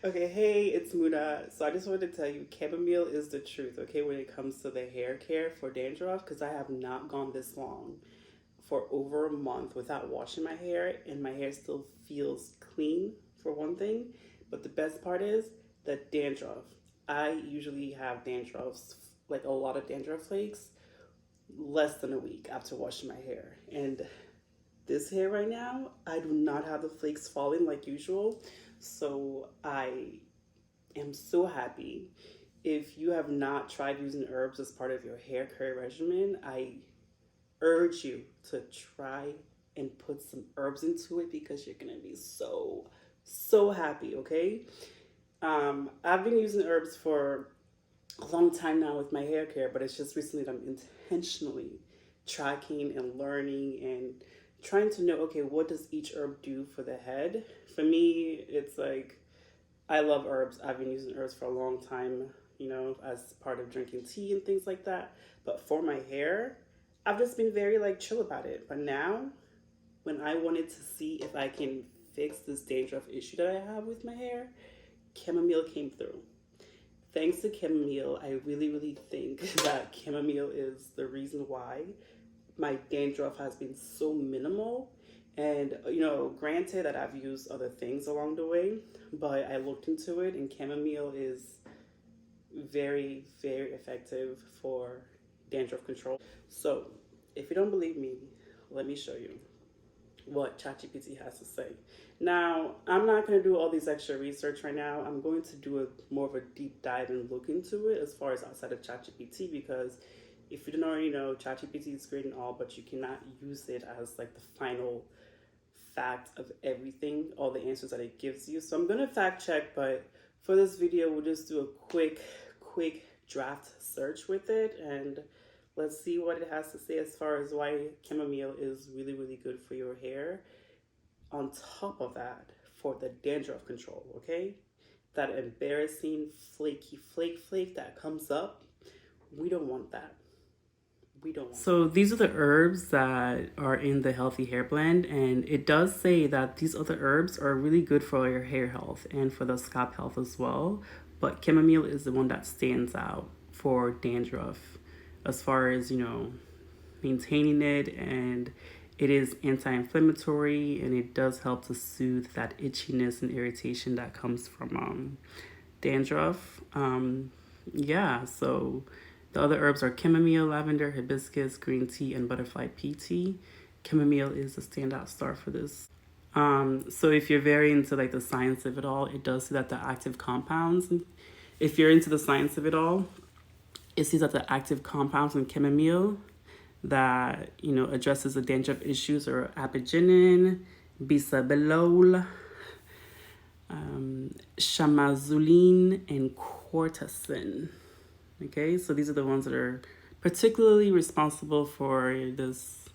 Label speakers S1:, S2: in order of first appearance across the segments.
S1: Okay, hey, it's Muna. So I just wanted to tell you, chamomile is the truth, okay, when it comes to the hair care for dandruff, because I have not gone this long for over a month without washing my hair, and my hair still feels clean, for one thing. But the best part is the dandruff. I usually have dandruffs, like a lot of dandruff flakes, less than a week after washing my hair. And this hair right now, I do not have the flakes falling like usual. So I am so happy. If you have not tried using herbs as part of your hair care regimen, I urge you to try and put some herbs into it because you're gonna be so happy. Okay. I've been using herbs for a long time now with my hair care, but it's just recently that I'm intentionally tracking and learning and trying to know, okay, what does each herb do for the head? For me, it's like I love herbs. I've been using herbs for a long time, as part of drinking tea and things like that. But for my hair, I've just been very like chill about it. But now, when I wanted to see if I can fix this dandruff issue that I have with my hair, chamomile came through. Thanks to chamomile, I really think that chamomile is the reason why my dandruff has been so minimal. And, granted that I've used other things along the way, but I looked into it, and chamomile is very effective for dandruff control. So, if you don't believe me, let me show you what ChatGPT has to say. Now, I'm not going to do all these extra research right now. I'm going to do more of a deep dive and look into it as far as outside of ChatGPT, because if you don't already know, ChatGPT is great and all, but you cannot use it as like the final fact of everything, all the answers that it gives you. So I'm going to fact check, but for this video, we'll just do a quick draft search with it, and let's see what it has to say as far as why chamomile is really good for your hair. On top of that, for the dandruff control, okay? That embarrassing flaky flake that comes up, we don't want that. So these are the herbs that are in the healthy hair blend, and it does say that these other herbs are really good for your hair health and for the scalp health as well. But chamomile is the one that stands out for dandruff as far as, maintaining it, and it is anti-inflammatory, and it does help to soothe that itchiness and irritation that comes from dandruff. Yeah, so the other herbs are chamomile, lavender, hibiscus, green tea, and butterfly pea tea. Chamomile is the standout star for this. So if you're very into like the science of it all, it does say that the active compounds, if you're into the science of it all, it says that the active compounds in chamomile that, addresses the dandruff issues are apigenin, bisabolol, chamazulene, and cortisone. Okay, so these are the ones that are particularly responsible for this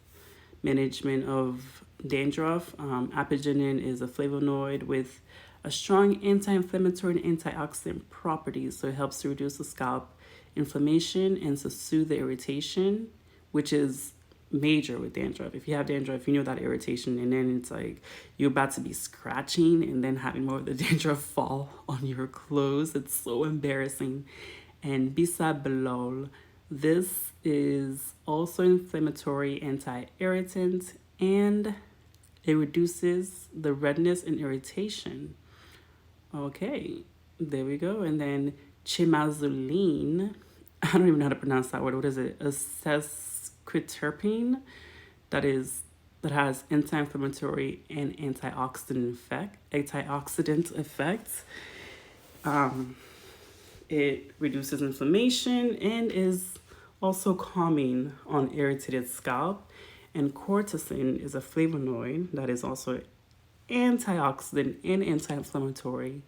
S1: management of dandruff. Apigenin is a flavonoid with a strong anti-inflammatory and antioxidant properties, so it helps to reduce the scalp inflammation and to soothe the irritation, which is major with dandruff. If you have dandruff, you know that irritation, and then it's like you're about to be scratching and then having more of the dandruff fall on your clothes. It's so embarrassing. And bisabolol, this is also inflammatory, anti-irritant, and it reduces the redness and irritation. Okay, there we go. And then chamazulene, I don't even know how to pronounce that word. What is it? A sesquiterpene that has anti-inflammatory and antioxidant effects. It reduces inflammation and is also calming on irritated scalp. And cortisone is a flavonoid that is also antioxidant and anti-inflammatory,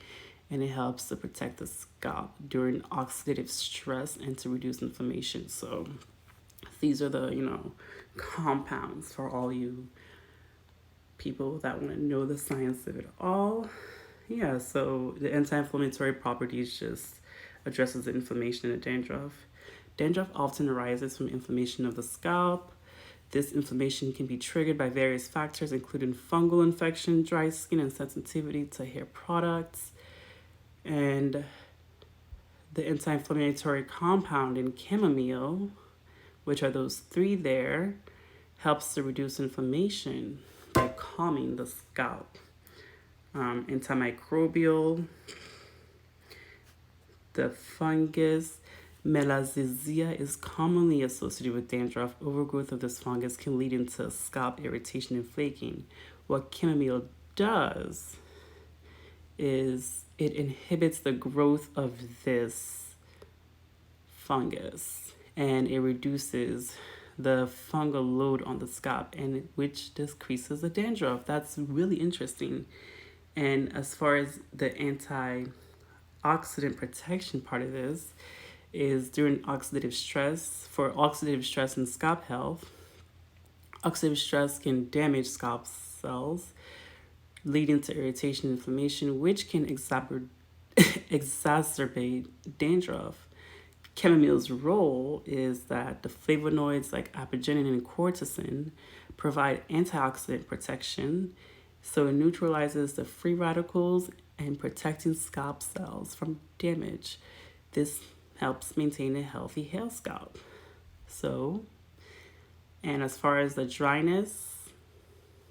S1: and it helps to protect the scalp during oxidative stress and to reduce inflammation. So these are the, compounds for all you people that want to know the science of it all. Yeah, so the anti-inflammatory properties just addresses the inflammation in the dandruff. Dandruff often arises from inflammation of the scalp. This inflammation can be triggered by various factors, including fungal infection, dry skin, and sensitivity to hair products. And the anti-inflammatory compound in chamomile, which are those three there, helps to reduce inflammation by calming the scalp. Antimicrobial, the fungus Melasezia is commonly associated with dandruff. Overgrowth of this fungus can lead into scalp irritation and flaking. What chamomile does is it inhibits the growth of this fungus and it reduces the fungal load on the scalp, and which decreases the dandruff. That's really interesting. And as far as the antioxidant protection part of this is during oxidative stress, for oxidative stress and scalp health, oxidative stress can damage scalp cells, leading to irritation and inflammation, which can exacerbate dandruff. Chamomile's role is that the flavonoids like apigenin and cortisone provide antioxidant protection, so it neutralizes the free radicals and protecting scalp cells from damage. This helps maintain a healthy hair scalp. And as far as the dryness,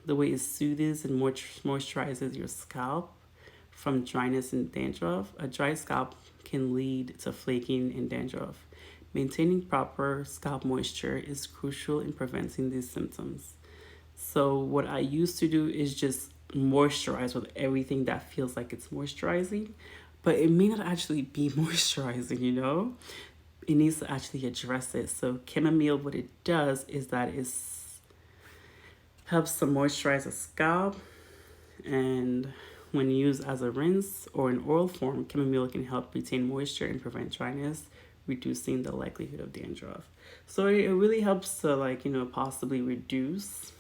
S1: the way it soothes and moisturizes your scalp from dryness and dandruff, a dry scalp can lead to flaking and dandruff. Maintaining proper scalp moisture is crucial in preventing these symptoms. So what I used to do is just moisturize with everything that feels like it's moisturizing, but it may not actually be moisturizing, you know? It needs to actually address it. So chamomile, what it does is that it helps to moisturize the scalp, and when used as a rinse or in oil form, chamomile can help retain moisture and prevent dryness, reducing the likelihood of dandruff. So it really helps to possibly reduce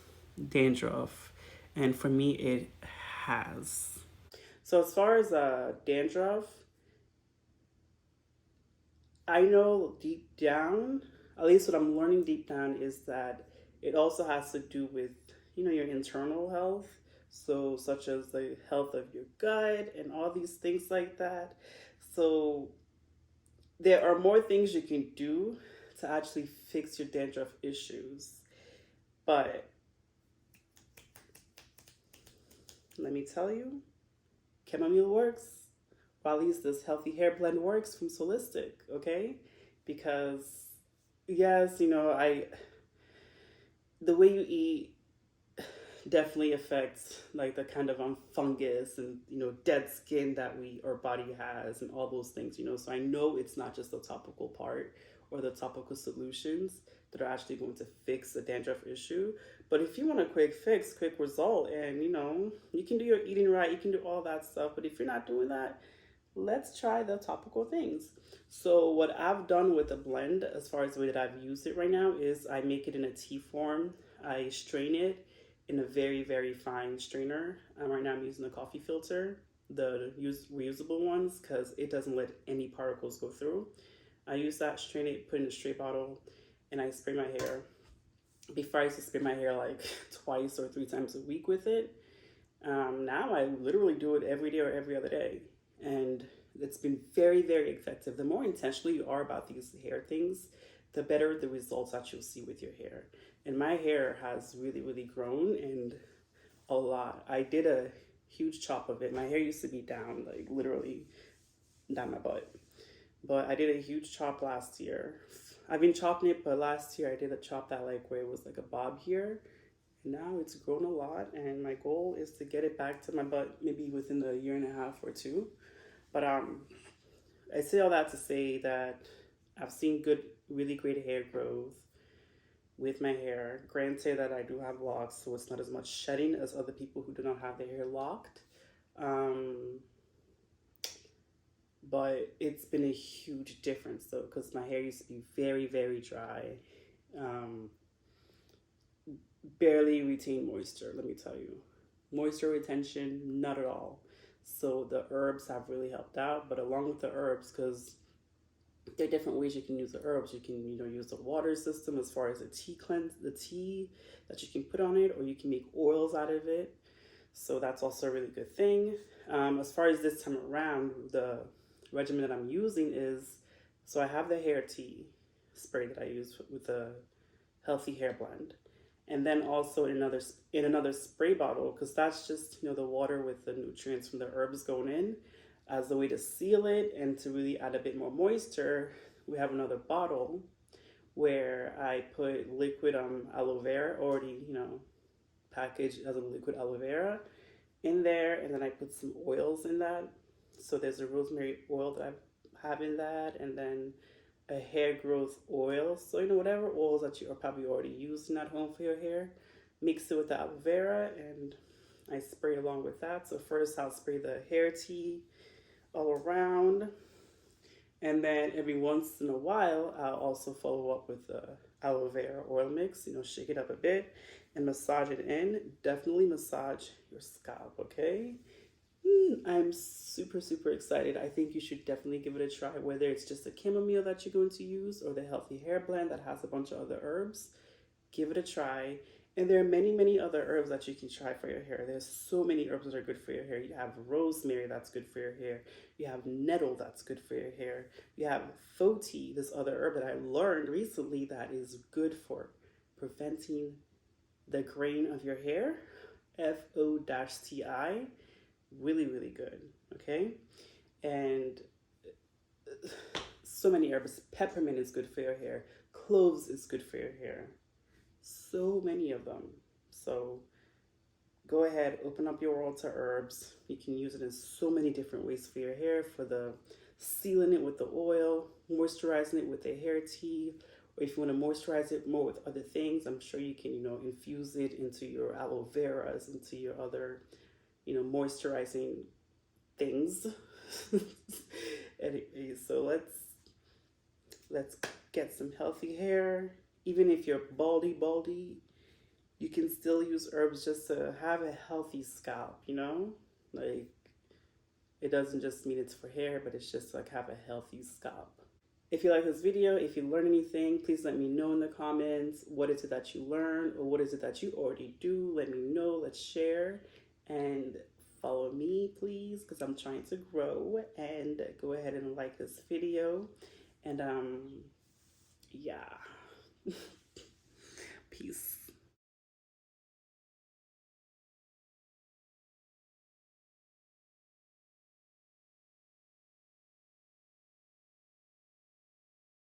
S1: dandruff, and for me it has. So as far as dandruff, I know deep down, at least what I'm learning deep down, is that it also has to do with your internal health, so such as the health of your gut and all these things like that. So there are more things you can do to actually fix your dandruff issues, but let me tell you, chamomile works. Or at least this healthy hair blend works from Solistic, okay? Because yes, the way you eat definitely affects like the kind of fungus and dead skin that our body has and all those things. So I know it's not just the topical part or the topical solutions that are actually going to fix the dandruff issue. But if you want a quick fix, quick result, and you can do your eating right, you can do all that stuff, but if you're not doing that, let's try the topical things. So what I've done with the blend, as far as the way that I've used it right now, is I make it in a tea form. I strain it in a very, very fine strainer. Right now I'm using the coffee filter, the reusable ones, because it doesn't let any particles go through. I use that, strain it, put it in a straight bottle, and I spray my hair. Before I used to spray my hair like twice or 3 times a week with it. Now I literally do it every day or every other day. And it's been very, very effective. The more intentional you are about these hair things, the better the results that you'll see with your hair. And my hair has really, really grown, and a lot. I did a huge chop of it. My hair used to be down, like literally down my butt. But I did a huge chop last year. I've been chopping it, but last year I did a chop that where it was like a bob here. Now it's grown a lot, and my goal is to get it back to my butt maybe within a year and a half or 2. But I say all that to say that I've seen really great hair growth with my hair. Granted that I do have locks, so it's not as much shedding as other people who do not have their hair locked. But it's been a huge difference though, because my hair used to be very, very dry. Barely retain moisture, let me tell you. Moisture retention, not at all. So the herbs have really helped out, but along with the herbs, because there are different ways you can use the herbs. You can, use the water system as far as the tea that you can put on it, or you can make oils out of it. So that's also a really good thing. As far as this time around, the regimen that I'm using is, so I have the hair tea spray that I use with the healthy hair blend, and then also in another spray bottle, because that's just, you know, the water with the nutrients from the herbs going in as a way to seal it and to really add a bit more moisture. We have another bottle where I put liquid aloe vera, already, you know, packaged as a liquid aloe vera in there, and then I put some oils in that. So there's a rosemary oil that I have in that, and then a hair growth oil. So, you know, whatever oils that you are probably already using at home for your hair, mix it with the aloe vera, and I spray along with that. So first I'll spray the hair tea all around, and then every once in a while I'll also follow up with the aloe vera oil mix. You know, shake it up a bit and massage it in. Definitely massage your scalp, okay? I'm super, super excited. I think you should definitely give it a try, whether it's just a chamomile that you're going to use or the healthy hair blend that has a bunch of other herbs. Give it a try. And there are many, many other herbs that you can try for your hair. There's so many herbs that are good for your hair. You have rosemary that's good for your hair. You have nettle that's good for your hair. You have foti, this other herb that I learned recently that is good for preventing the graying of your hair. FO-TI. Really, really good. Okay. And so many herbs. Peppermint is good for your hair. Cloves is good for your hair. So many of them. So go ahead, open up your world to herbs. You can use it in so many different ways for your hair, for the sealing it with the oil, moisturizing it with the hair tea, or if you want to moisturize it more with other things, I'm sure you can, you know, infuse it into your aloe veras, into your other, you know, moisturizing things. Anyway, so let's get some healthy hair. Even if you're baldy, you can still use herbs just to have a healthy scalp, you know? Like, it doesn't just mean it's for hair, but it's just like have a healthy scalp. If you like this video, if you learn anything, please let me know in the comments. What is it that you learned, or what is it that you already do? Let me know, let's share, and follow me, please, because I'm trying to grow. And go ahead and like this video. And yeah. Peace.